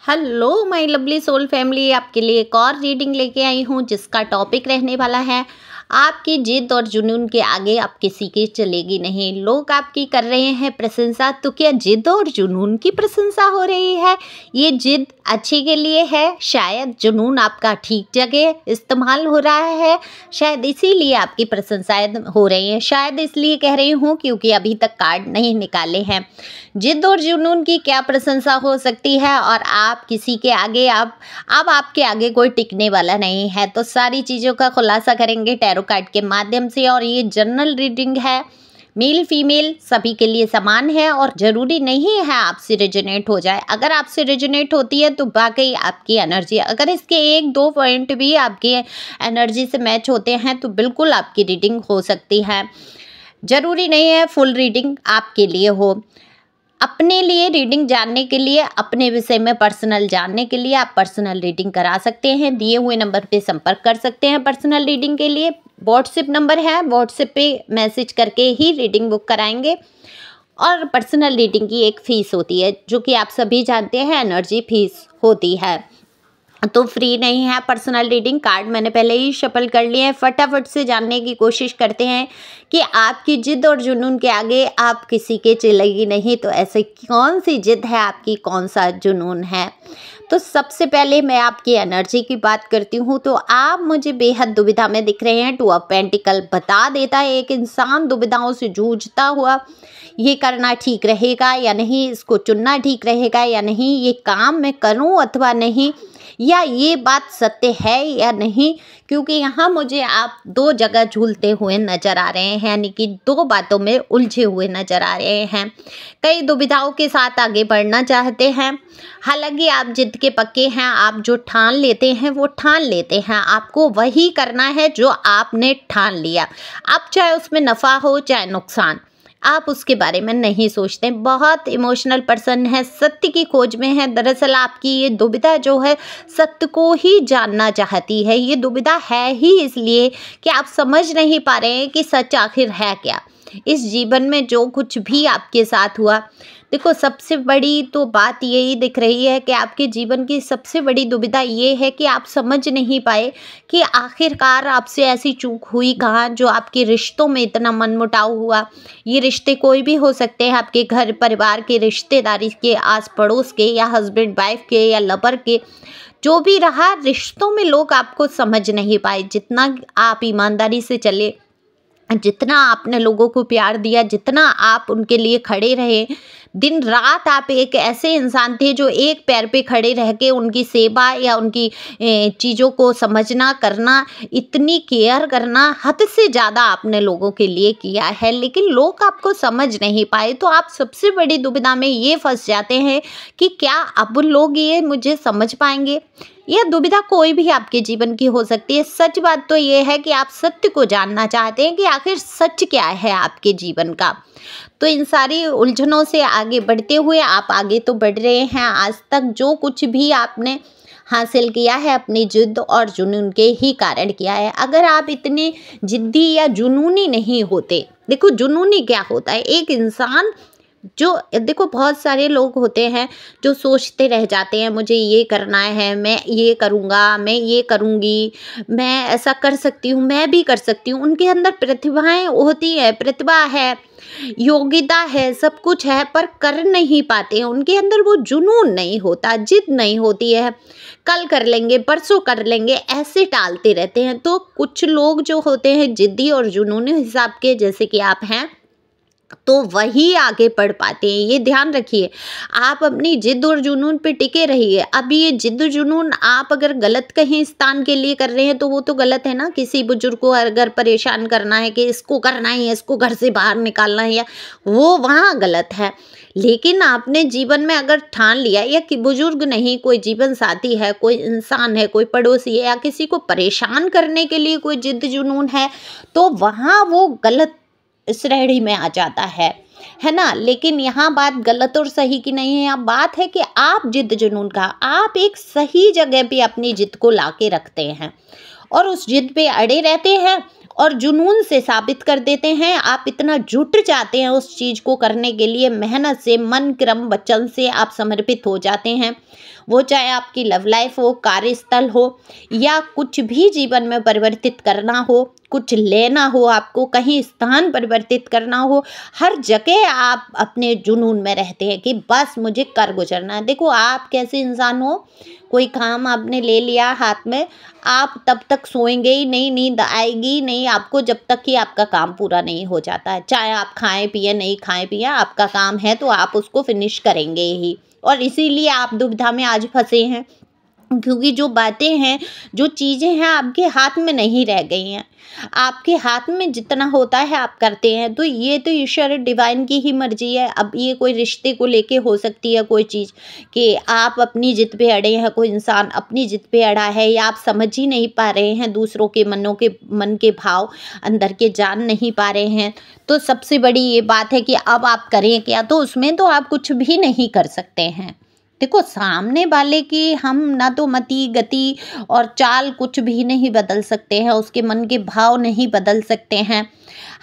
Hello my lovely soul family, आपके लिए एक और रीडिंग लेके आई हूँ जिसका टॉपिक रहने वाला है आपकी जिद और जुनून के आगे आप किसी की चलेगी नहीं। लोग आपकी कर रहे हैं प्रशंसा, तो क्या जिद और जुनून की प्रशंसा हो रही है? ये जिद अच्छे के लिए है, शायद जुनून आपका ठीक जगह इस्तेमाल हो रहा है, शायद इसीलिए आपकी प्रशंसाएं हो रही हैं। शायद इसलिए कह रही हूँ क्योंकि अभी तक कार्ड नहीं निकाले हैं। जिद और जुनून की क्या प्रशंसा हो सकती है और आप किसी के आगे अब आपके आगे कोई टिकने वाला नहीं है। तो सारी चीज़ों का खुलासा करेंगे टैरो कार्ड के माध्यम से। और ये जनरल रीडिंग है, मेल फीमेल सभी के लिए समान है और ज़रूरी नहीं है आपसे रेजोनेट हो जाए। अगर आपसे रेजोनेट होती है तो वाकई आपकी एनर्जी, अगर इसके एक दो पॉइंट भी आपकी एनर्जी से मैच होते हैं तो बिल्कुल आपकी रीडिंग हो सकती है। ज़रूरी नहीं है फुल रीडिंग आपके लिए हो। अपने लिए रीडिंग जानने के लिए, अपने विषय में पर्सनल जानने के लिए आप पर्सनल रीडिंग करा सकते हैं। दिए हुए नंबर पे संपर्क कर सकते हैं। पर्सनल रीडिंग के लिए व्हाट्सएप नंबर है, व्हाट्सएप पे मैसेज करके ही रीडिंग बुक कराएंगे। और पर्सनल रीडिंग की एक फ़ीस होती है जो कि आप सभी जानते हैं, एनर्जी फीस होती है, तो फ्री नहीं है पर्सनल रीडिंग। कार्ड मैंने पहले ही शफल कर लिए हैं। फटाफट से जानने की कोशिश करते हैं कि आपकी जिद और जुनून के आगे आप किसी के चलेगी नहीं। तो ऐसे कौन सी जिद है आपकी, कौन सा जुनून है? तो सबसे पहले मैं आपकी एनर्जी की बात करती हूँ। तो आप मुझे बेहद दुविधा में दिख रहे हैं। 2 ऑफ पेंटिकल बता देता है एक इंसान दुविधाओं से जूझता हुआ, ये करना ठीक रहेगा या नहीं, इसको चुनना ठीक रहेगा या नहीं, ये काम मैं करूँ अथवा नहीं, या ये बात सत्य है या नहीं। क्योंकि यहाँ मुझे आप 2 जगह झूलते हुए नज़र आ रहे हैं, यानी कि 2 बातों में उलझे हुए नज़र आ रहे हैं। कई दुविधाओं के साथ आगे बढ़ना चाहते हैं। हालांकि आप जिद के पक्के हैं, आप जो ठान लेते हैं वो ठान लेते हैं। आपको वही करना है जो आपने ठान लिया, अब चाहे उसमें नफ़ा हो चाहे नुकसान, आप उसके बारे में नहीं सोचते। बहुत इमोशनल पर्सन है, सत्य की खोज में है। दरअसल आपकी ये दुविधा जो है सत्य को ही जानना चाहती है। ये दुविधा है ही इसलिए कि आप समझ नहीं पा रहे हैं कि सच आखिर है क्या। इस जीवन में जो कुछ भी आपके साथ हुआ, देखो सबसे बड़ी तो बात यही दिख रही है कि आपके जीवन की सबसे बड़ी दुविधा ये है कि आप समझ नहीं पाए कि आखिरकार आपसे ऐसी चूक हुई कहाँ जो आपके रिश्तों में इतना मनमुटाव हुआ। ये रिश्ते कोई भी हो सकते हैं, आपके घर परिवार के, रिश्तेदारी के, आस पड़ोस के, या हस्बैंड वाइफ के, या लवर के, जो भी रहा, रिश्तों में लोग आपको समझ नहीं पाए। जितना आप ईमानदारी से चले, जितना आपने लोगों को प्यार दिया, जितना आप उनके लिए खड़े रहे, दिन रात आप एक ऐसे इंसान थे जो एक पैर पे खड़े रह के उनकी सेवा या उनकी चीज़ों को समझना, करना, इतनी केयर करना, हद से ज़्यादा आपने लोगों के लिए किया है। लेकिन लोग आपको समझ नहीं पाए। तो आप सबसे बड़ी दुविधा में ये फंस जाते हैं कि क्या अब लोग ये मुझे समझ पाएंगे। यह दुविधा कोई भी आपके जीवन की हो सकती है। सच बात तो ये है कि आप सत्य को जानना चाहते हैं कि आखिर सच क्या है आपके जीवन का। तो इन सारी उलझनों से आगे बढ़ते हुए आप आगे तो बढ़ रहे हैं। आज तक जो कुछ भी आपने हासिल किया है अपनी जिद और जुनून के ही कारण किया है। अगर आप इतने जिद्दी या जुनूनी नहीं होते, देखो जुनूनी क्या होता है, एक इंसान जो, देखो बहुत सारे लोग होते हैं जो सोचते रह जाते हैं मुझे ये करना है, मैं ये करूँगा, मैं ये करूँगी, मैं ऐसा कर सकती हूँ, मैं भी कर सकती हूँ। उनके अंदर प्रतिभाएं होती है, प्रतिभा है, योग्यता है, सब कुछ है, पर कर नहीं पाते हैं। उनके अंदर वो जुनून नहीं होता, जिद नहीं होती है। कल कर लेंगे, परसों कर लेंगे, ऐसे टालते रहते हैं। तो कुछ लोग जो होते हैं जिद्दी और जुनूनी हिसाब के, जैसे कि आप हैं, तो वही आगे बढ़ पाते हैं। ये ध्यान रखिए, आप अपनी जिद और जुनून पे टिके रहिए। अब ये जिद जुनून आप अगर गलत कहीं स्थान के लिए कर रहे हैं तो वो तो गलत है ना। किसी बुजुर्ग को अगर परेशान करना है कि इसको करना ही है, इसको घर से बाहर निकालना है, या वो वहाँ गलत है। लेकिन आपने जीवन में अगर ठान लिया, या कि बुजुर्ग नहीं, कोई जीवन साथी है, कोई इंसान है, कोई पड़ोसी है, या किसी को परेशान करने के लिए कोई जिद जुनून है, तो वहाँ वो गलत श्रेणी में आ जाता है ना। लेकिन यहाँ बात गलत और सही की नहीं है, यहाँ बात है कि आप जिद जुनून का, आप एक सही जगह पे अपनी जिद को लाके रखते हैं और उस जिद पे अड़े रहते हैं और जुनून से साबित कर देते हैं। आप इतना जुट जाते हैं उस चीज़ को करने के लिए, मेहनत से, मन क्रम वचन से आप समर्पित हो जाते हैं। वो चाहे आपकी लव लाइफ हो, कार्यस्थल हो, या कुछ भी जीवन में परिवर्तित करना हो, कुछ लेना हो, आपको कहीं स्थान परिवर्तित करना हो, हर जगह आप अपने जुनून में रहते हैं कि बस मुझे कर गुजरना है। देखो आप कैसे इंसान हो, कोई काम आपने ले लिया हाथ में, आप तब तक सोएंगे ही नहीं, नींद आएगी ही नहीं आपको जब तक कि आपका काम पूरा नहीं हो जाता है। चाहे आप खाएं पिए नहीं खाएं पिए, आपका काम है तो आप उसको फिनिश करेंगे ही। और इसीलिए आप दुविधा में आज फंसे हैं, क्योंकि जो बातें हैं, जो चीज़ें हैं आपके हाथ में नहीं रह गई हैं। आपके हाथ में जितना होता है आप करते हैं। तो ये तो ईश्वर डिवाइन की ही मर्जी है। अब ये कोई रिश्ते को लेके हो सकती है कोई चीज़ कि आप अपनी जिद पे अड़े हैं, कोई इंसान अपनी जिद पे अड़ा है, या आप समझ ही नहीं पा रहे हैं दूसरों के मन के भाव अंदर के जान नहीं पा रहे हैं। तो सबसे बड़ी ये बात है कि अब आप करें क्या, तो उसमें तो आप कुछ भी नहीं कर सकते हैं। देखो सामने वाले की हम ना तो मति गति और चाल कुछ भी नहीं बदल सकते हैं, उसके मन के भाव नहीं बदल सकते हैं।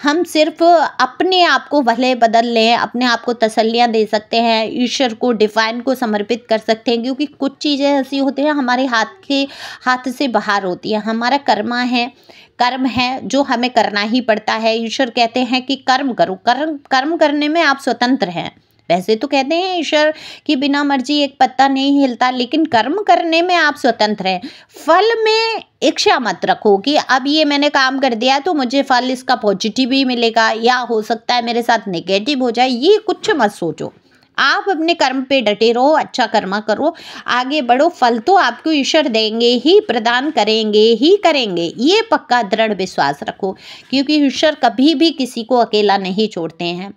हम सिर्फ अपने आप को भले बदल लें, अपने आप को तसल्लियाँ दे सकते हैं, ईश्वर को डिवाइन को समर्पित कर सकते हैं, क्योंकि कुछ चीज़ें ऐसी होती हैं हमारे हाथ से बाहर होती है। हमारा कर्म है जो हमें करना ही पड़ता है। ईश्वर कहते हैं कि कर्म करो, कर्म करने में आप स्वतंत्र हैं। वैसे तो कहते हैं ईश्वर की बिना मर्जी एक पत्ता नहीं हिलता, लेकिन कर्म करने में आप स्वतंत्र हैं। फल में इच्छा मत रखो कि अब ये मैंने काम कर दिया तो मुझे फल इसका पॉजिटिव ही मिलेगा, या हो सकता है मेरे साथ नेगेटिव हो जाए, ये कुछ मत सोचो। आप अपने कर्म पे डटे रहो, अच्छा कर्मा करो, आगे बढ़ो। फल तो आपको ईश्वर देंगे ही, प्रदान करेंगे ही करेंगे, ये पक्का दृढ़ विश्वास रखो, क्योंकि ईश्वर कभी भी किसी को अकेला नहीं छोड़ते हैं।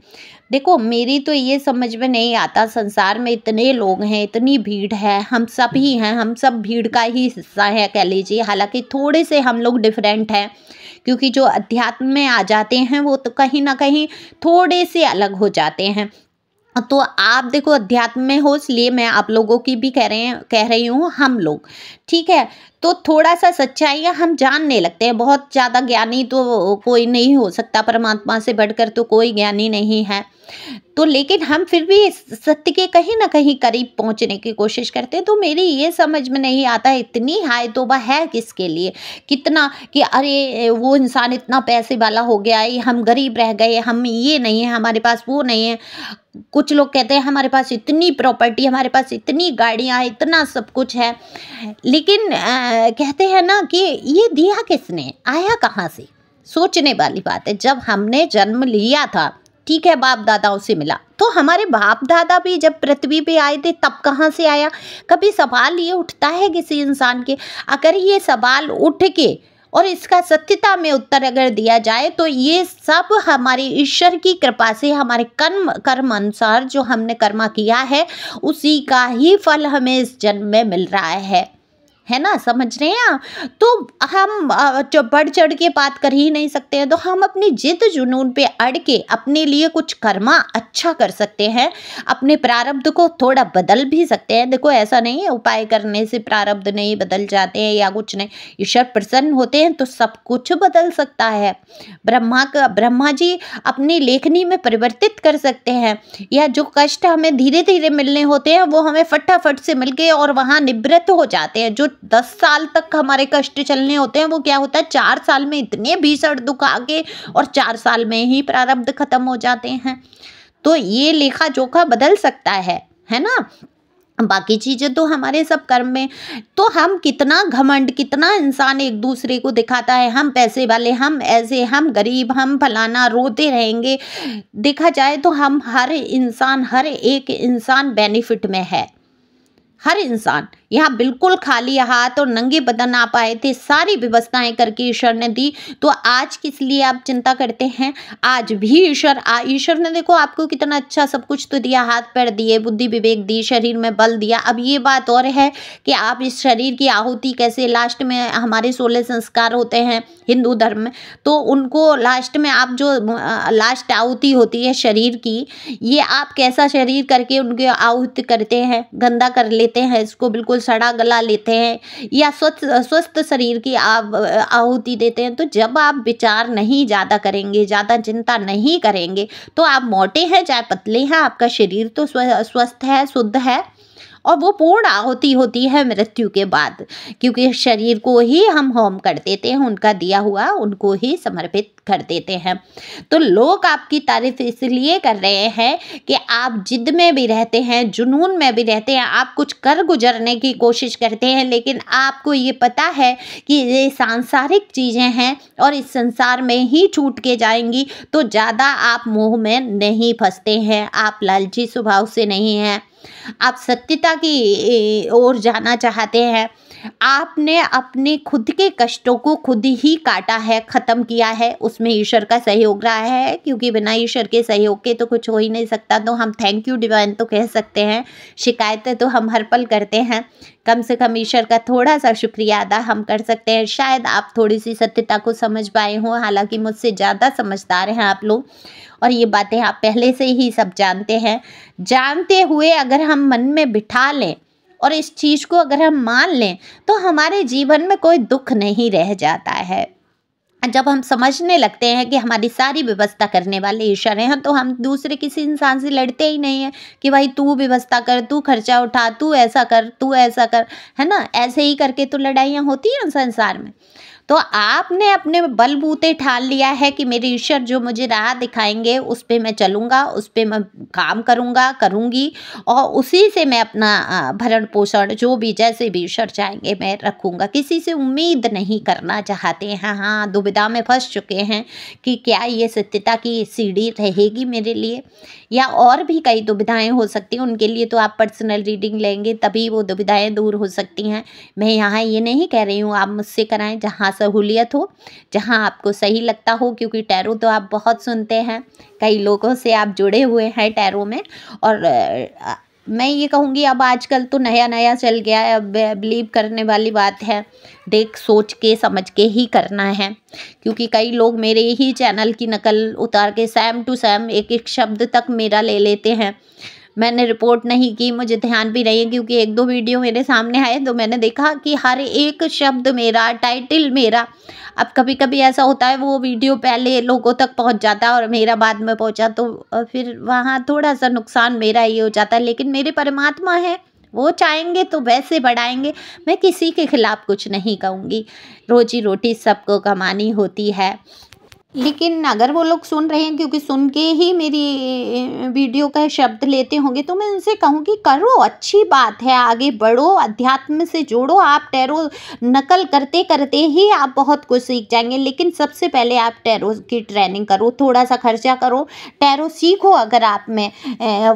देखो मेरी तो ये समझ में नहीं आता, संसार में इतने लोग हैं, इतनी भीड़ है, हम सब ही हैं, हम सब भीड़ का ही हिस्सा है कह लीजिए। हालांकि थोड़े से हम लोग डिफरेंट हैं, क्योंकि जो अध्यात्म में आ जाते हैं वो तो कहीं ना कहीं थोड़े से अलग हो जाते हैं। तो आप देखो अध्यात्म में हो, इसलिए मैं आप लोगों की भी कह रही हूँ हम लोग, ठीक है। तो थोड़ा सा सच्चाइयाँ हम जानने लगते हैं। बहुत ज़्यादा ज्ञानी तो कोई नहीं हो सकता, परमात्मा से बढ़कर तो कोई ज्ञानी नहीं है। तो लेकिन हम फिर भी सत्य के कहीं ना कहीं करीब पहुंचने की कोशिश करते हैं। तो मेरी ये समझ में नहीं आता है, इतनी हाय तौबा है किसके लिए, कितना कि अरे वो इंसान इतना पैसे वाला हो गया, हम गरीब रह गए, हम ये नहीं है, हमारे पास वो नहीं है। कुछ लोग कहते हैं हमारे पास इतनी प्रॉपर्टी, हमारे पास इतनी गाड़ियाँ, इतना सब कुछ है, लेकिन कहते हैं ना कि ये दिया किसने, आया कहाँ से। सोचने वाली बात है। जब हमने जन्म लिया था, ठीक है, बाप दादाओं से मिला, तो हमारे बाप दादा भी जब पृथ्वी पे आए थे तब कहाँ से आया। कभी सवाल ये उठता है किसी इंसान के? अगर ये सवाल उठ के और इसका सत्यता में उत्तर अगर दिया जाए तो ये सब हमारे ईश्वर की कृपा से, हमारे कर्म अनुसार जो हमने कर्मा किया है उसी का ही फल हमें इस जन्म में मिल रहा है ना, समझ रहे हैं आप? तो हम बढ़ चढ़ के बात कर ही नहीं सकते हैं। तो हम अपनी जिद जुनून पे अड़ के अपने लिए कुछ कर्मा अच्छा कर सकते हैं, अपने प्रारब्ध को थोड़ा बदल भी सकते हैं। देखो ऐसा नहीं है उपाय करने से प्रारब्ध नहीं बदल जाते हैं या कुछ नहीं, ईश्वर प्रसन्न होते हैं तो सब कुछ बदल सकता है। ब्रह्मा जी अपनी लेखनी में परिवर्तित कर सकते हैं, या जो कष्ट हमें धीरे धीरे मिलने होते हैं वो हमें फटाफट से मिल के और वहाँ निवृत्त हो जाते हैं। जो 10 साल तक हमारे कष्ट चलने होते हैं वो क्या होता है, 4 साल में इतने भीषण दुख आके और 4 साल में ही प्रारब्ध खत्म हो जाते हैं। तो ये लेखा जोखा बदल सकता है ना। बाकी चीज़ें तो हमारे सब कर्म में। तो हम कितना घमंड, कितना इंसान एक दूसरे को दिखाता है, हम पैसे वाले, हम ऐसे, हम गरीब, हम फलाना, रोते रहेंगे। देखा जाए तो हम हर एक इंसान बेनिफिट में है। हर इंसान यहाँ बिल्कुल खाली हाथ और नंगे बदन आप आए थे, सारी व्यवस्थाएं करके ईश्वर ने दी। तो आज किस लिए आप चिंता करते हैं? आज भी ईश्वर ने देखो आपको कितना अच्छा सब कुछ तो दिया, हाथ पैर दिए, बुद्धि विवेक दी, शरीर में बल दिया। अब ये बात और है कि आप इस शरीर की आहुति कैसे, लास्ट में हमारे 16 संस्कार होते हैं हिंदू धर्म में, तो उनको लास्ट में आप जो लास्ट आहुति होती है शरीर की, ये आप कैसा शरीर करके उनके आहुति करते हैं, गंदा कर लेते हैं, इसको बिल्कुल सड़ा गला लेते हैं, या स्वस्थ शरीर की आप आहुति देते हैं। तो जब आप विचार नहीं ज़्यादा करेंगे, ज़्यादा चिंता नहीं करेंगे, तो आप मोटे हैं चाहे पतले हैं, आपका शरीर तो स्वस्थ है, शुद्ध है, और वो पूर्ण आहुति होती है मृत्यु के बाद, क्योंकि शरीर को ही हम होम कर देते हैं, उनका दिया हुआ उनको ही समर्पित कर देते हैं। तो लोग आपकी तारीफ इसलिए कर रहे हैं कि आप जिद में भी रहते हैं, जुनून में भी रहते हैं, आप कुछ कर गुजरने की कोशिश करते हैं, लेकिन आपको ये पता है कि ये सांसारिक चीज़ें हैं और इस संसार में ही छूट के जाएंगी, तो ज़्यादा आप मोह में नहीं फंसते हैं, आप लालची स्वभाव से नहीं हैं, आप सत्यता की ओर जाना चाहते हैं। आपने अपने खुद के कष्टों को खुद ही काटा है, ख़त्म किया है, उसमें ईश्वर का सहयोग रहा है, क्योंकि बिना ईश्वर के सहयोग के तो कुछ हो ही नहीं सकता। तो हम थैंक यू डिवाइन तो कह सकते हैं, शिकायतें तो हम हर पल करते हैं, कम से कम ईश्वर का थोड़ा सा शुक्रिया अदा हम कर सकते हैं। शायद आप थोड़ी सी सत्यता को समझ पाए हों, हालांकि मुझसे ज़्यादा समझदार हैं आप लोग, और ये बातें आप पहले से ही सब जानते हैं। जानते हुए अगर हम मन में बिठा लें और इस चीज़ को अगर हम मान लें, तो हमारे जीवन में कोई दुख नहीं रह जाता है। जब हम समझने लगते हैं कि हमारी सारी व्यवस्था करने वाले ईश्वर हैं, तो हम दूसरे किसी इंसान से लड़ते ही नहीं हैं कि भाई तू व्यवस्था कर, तू खर्चा उठा, तू ऐसा कर, तू ऐसा कर, है ना। ऐसे ही करके तो लड़ाइयाँ होती हैं संसार में। तो आपने अपने बलबूते ठान लिया है कि मेरे ईश्वर जो मुझे राह दिखाएंगे उस पे मैं चलूँगा, उस पे मैं काम करूँगा, करूँगी, और उसी से मैं अपना भरण पोषण जो भी जैसे भी ईश्वर चाहेंगे मैं रखूँगा। किसी से उम्मीद नहीं करना चाहते हैं। हाँ, दुविधा में फंस चुके हैं कि क्या ये सत्यता की सीढ़ी रहेगी मेरे लिए, या और भी कई दुविधाएं हो सकती हैं। उनके लिए तो आप पर्सनल रीडिंग लेंगे तभी वो दुविधाएं दूर हो सकती हैं। मैं यहाँ ये नहीं कह रही हूँ आप मुझसे कराएं, जहाँ सहूलियत हो, जहाँ आपको सही लगता हो, क्योंकि टैरो तो आप बहुत सुनते हैं, कई लोगों से आप जुड़े हुए हैं टैरो में। और मैं ये कहूँगी अब आजकल तो नया नया चल गया है, अब बिलीव करने वाली बात है, देख सोच के समझ के ही करना है, क्योंकि कई लोग मेरे ही चैनल की नकल उतार के सेम टू सेम एक एक शब्द तक मेरा ले लेते हैं। मैंने रिपोर्ट नहीं की, मुझे ध्यान भी नहीं है, क्योंकि एक दो वीडियो मेरे सामने आए तो मैंने देखा कि हर एक शब्द मेरा, टाइटल मेरा, अब कभी कभी ऐसा होता है वो वीडियो पहले लोगों तक पहुंच जाता है और मेरा बाद में पहुंचा, तो फिर वहाँ थोड़ा सा नुकसान मेरा ही हो जाता है। लेकिन मेरे परमात्मा है, वो चाहेंगे तो वैसे बढ़ाएंगे। मैं किसी के खिलाफ कुछ नहीं कहूँगी, रोजी रोटी सबको कमानी होती है। लेकिन अगर वो लोग सुन रहे हैं, क्योंकि सुन के ही मेरी वीडियो का शब्द लेते होंगे, तो मैं उनसे कहूँगी करो, अच्छी बात है, आगे बढ़ो, अध्यात्म से जोड़ो। आप टैरो नकल करते करते ही आप बहुत कुछ सीख जाएंगे, लेकिन सबसे पहले आप टैरो की ट्रेनिंग करो, थोड़ा सा खर्चा करो, टैरो सीखो। अगर आप में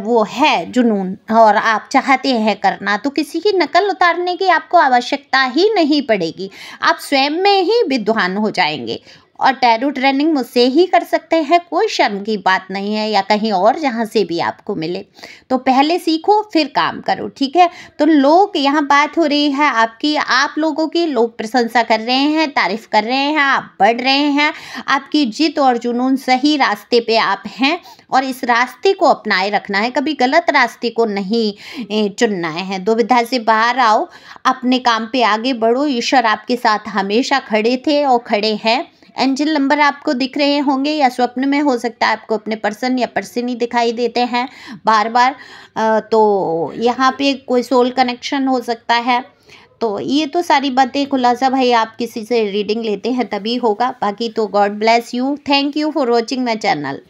वो है जुनून और आप चाहते हैं करना, तो किसी की नकल उतारने की आपको आवश्यकता ही नहीं पड़ेगी, आप स्वयं में ही विद्वान हो जाएंगे। और टैरो ट्रेनिंग मुझसे ही कर सकते हैं, कोई शर्म की बात नहीं है, या कहीं और जहाँ से भी आपको मिले। तो पहले सीखो फिर काम करो, ठीक है। तो लोग यहाँ बात हो रही है आपकी, आप लोगों की, लोग प्रशंसा कर रहे हैं, तारीफ कर रहे हैं, आप बढ़ रहे हैं, आपकी जिद और जुनून सही रास्ते पे आप हैं, और इस रास्ते को अपनाए रखना है, कभी गलत रास्ते को नहीं चुनना है। दुविधा से बाहर आओ, अपने काम पे आगे बढ़ो, ईश्वर आपके साथ हमेशा खड़े थे और खड़े हैं। एंजल नंबर आपको दिख रहे होंगे, या स्वप्न में हो सकता है आपको अपने पर्सन या पर्सनी दिखाई देते हैं बार बार, तो यहाँ पे कोई सोल कनेक्शन हो सकता है। तो ये तो सारी बातें खुलासा भाई आप किसी से रीडिंग लेते हैं तभी होगा, बाकी तो God bless you, thank you for watching my channel.